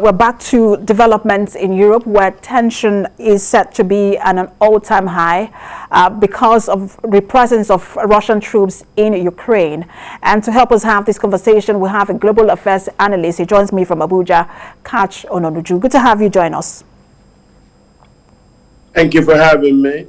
We're back to developments in Europe, where tension is set to be at an all-time high because of the presence of Russian troops in Ukraine. And to help us have this conversation, we have a global affairs analyst. He joins me from Abuja, Kach Ononuju. Good to have you join us. Thank you for having me.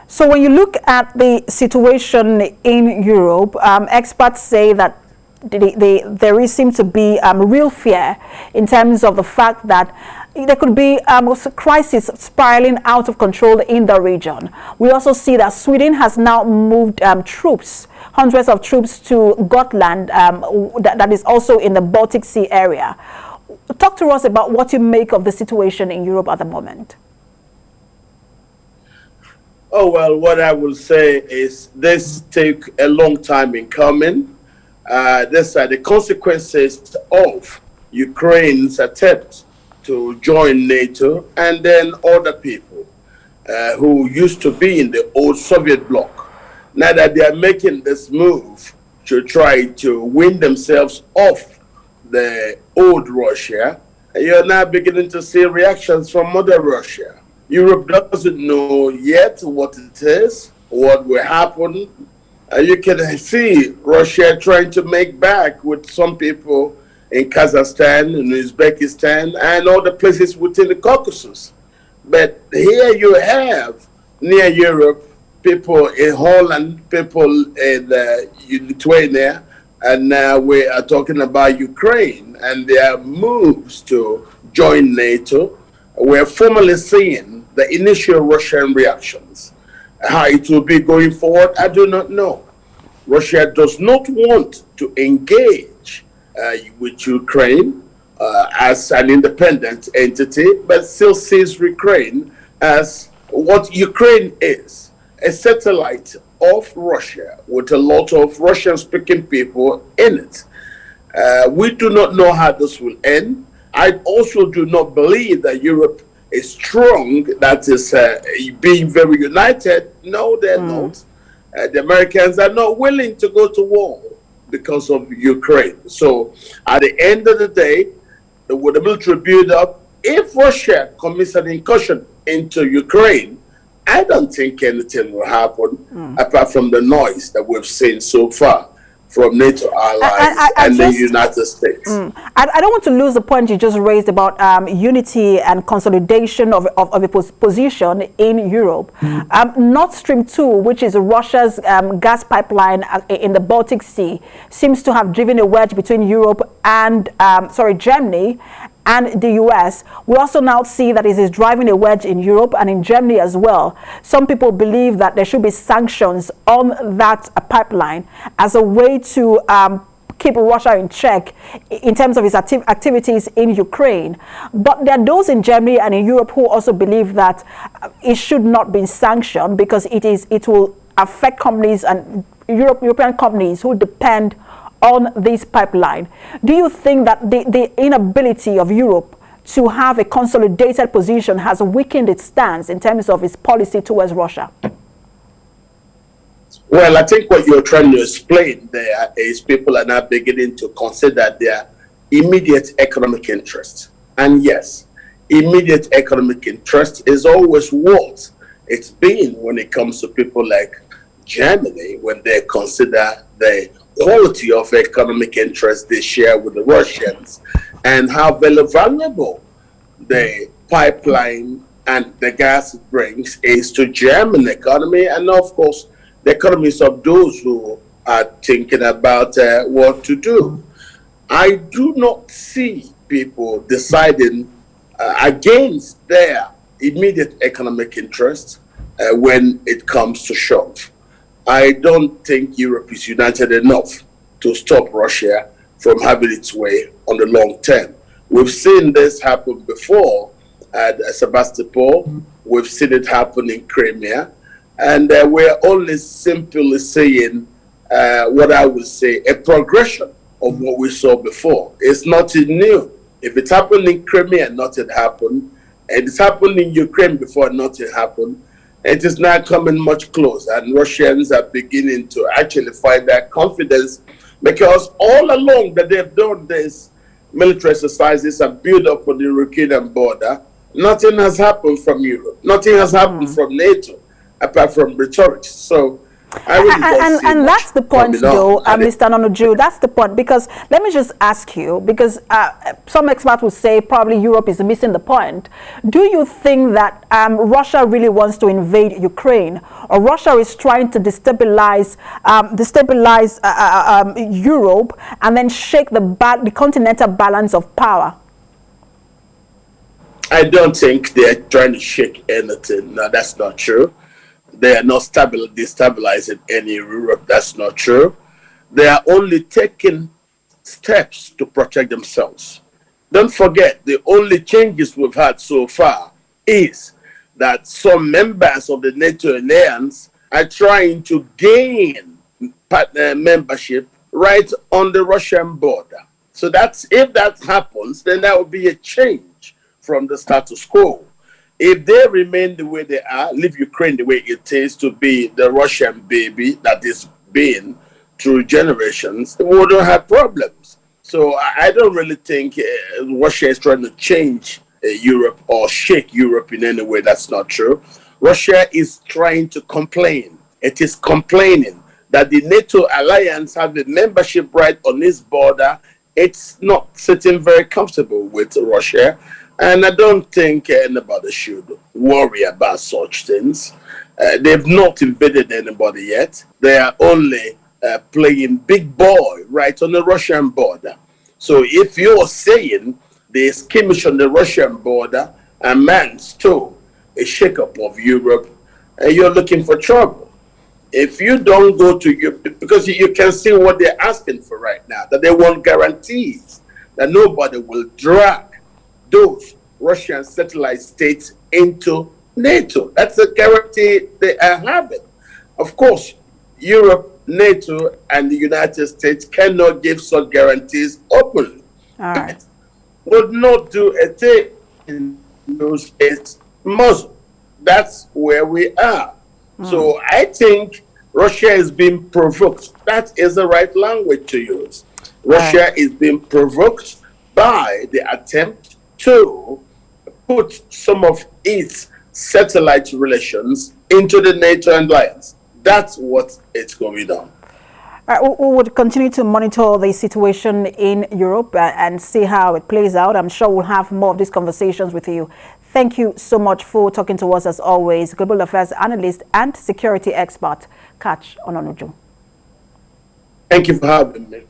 So when you look at the situation in Europe, experts say that there seems to be real fear in terms of the fact that there could be a crisis spiraling out of control in the region. We also see that Sweden has now moved troops, hundreds of troops to Gotland, that is also in the Baltic Sea area. Talk to us about what you make of the situation in Europe at the moment. Oh, well, what I will say is this took a long time in coming. These are the consequences of Ukraine's attempt to join NATO, and then other people who used to be in the old Soviet bloc. Now that they are making this move to try to win themselves off the old Russia, you're now beginning to see reactions from Mother Russia. Europe doesn't know yet what it is, what will happen. You can see Russia trying to make back with some people in Kazakhstan, in Uzbekistan, and other places within the Caucasus. But here you have, near Europe, people in Holland, people in Lithuania, and now we are talking about Ukraine and their moves to join NATO. We're formally seeing the initial Russian reactions. How it will be going forward, I do not know. Russia does not want to engage with Ukraine as an independent entity, but still sees Ukraine as what Ukraine is, a satellite of Russia with a lot of Russian-speaking people in it. We do not know how this will end. I also do not believe that Europe is strong, that is being very united. No, they're not. The Americans are not willing to go to war because of Ukraine. So at the end of the day, with the military build-up, if Russia commits an incursion into Ukraine, I don't think anything will happen apart from the noise that we've seen so far from NATO allies and the United States. I don't want to lose the point you just raised about unity and consolidation of a position in Europe. Nord Stream 2, which is Russia's gas pipeline in the Baltic Sea, seems to have driven a wedge between Europe and, Germany and the US. We also now see that it is driving a wedge in Europe and in Germany as well. Some people believe that there should be sanctions on that pipeline as a way to keep Russia in check in terms of its activities in Ukraine. But there are those in Germany and in Europe who also believe that it should not be sanctioned because it will affect companies and European companies who depend on this pipeline. Do you think that the inability of Europe to have a consolidated position has weakened its stance in terms of its policy towards Russia? Well, I think what you're trying to explain there is people are now beginning to consider their immediate economic interest. And yes, immediate economic interest is always what it's been when it comes to people like Germany, when they consider the quality of economic interest they share with the Russians and how very valuable the pipeline and the gas it brings is to German economy and of course the economies of those who are thinking about what to do. I do not see people deciding against their immediate economic interests when it comes to shove. I don't think Europe is united enough to stop Russia from having its way on the long term. We've seen this happen before at Sebastopol. We've seen it happen in Crimea. And we're only simply seeing what I would say a progression of what we saw before. It's nothing new. If it happened in Crimea, nothing happened. And it's happened in Ukraine before, nothing happened. It is now coming much closer, and Russians are beginning to actually find that confidence because all along that they've done this, military exercises are built up on the Ukrainian border. Nothing has happened from Europe. Nothing has happened from NATO, apart from rhetoric. So I really don't see and that's the point, though, Mr. Nonoju. That's the point, because let me just ask you, because some experts would say probably Europe is missing the point. Do you think that Russia really wants to invade Ukraine, or Russia is trying to destabilize Europe and then shake the continental balance of power? I don't think they're trying to shake anything. No, that's not true. They are not destabilizing any Europe. That's not true. They are only taking steps to protect themselves. Don't forget, the only changes we've had so far is that some members of the NATO alliance are trying to gain membership right on the Russian border. So if that happens, then that would be a change from the status quo. If they remain the way they are, leave Ukraine the way it is to be the Russian baby that is being through generations, we wouldn't have problems. So I don't really think Russia is trying to change Europe or shake Europe in any way. That's not true. Russia is trying to complain. It is complaining that the NATO alliance has the membership right on its border. It's not sitting very comfortable with Russia. And I don't think anybody should worry about such things. They've not invaded anybody yet. They are only playing big boy right on the Russian border. So if you're saying the skirmish on the Russian border amounts to a shakeup of Europe, you're looking for trouble. If you don't go to Europe, because you can see what they're asking for right now, that they want guarantees that nobody will drag those Russian satellite states into NATO. That's a guarantee they are having. Of course, Europe, NATO, and the United States cannot give such guarantees openly. All right. Would not do a thing in those states' muzzle. That's where we are. So I think Russia is being provoked. That is the right language to use. Russia is being provoked by the attempt to put some of its satellite relations into the NATO alliance. That's what is going on. We would continue to monitor the situation in Europe and see how it plays out. I'm sure we'll have more of these conversations with you. Thank you so much for talking to us, as always. Global affairs analyst and security expert, Catch Ononuju. Thank you for having me.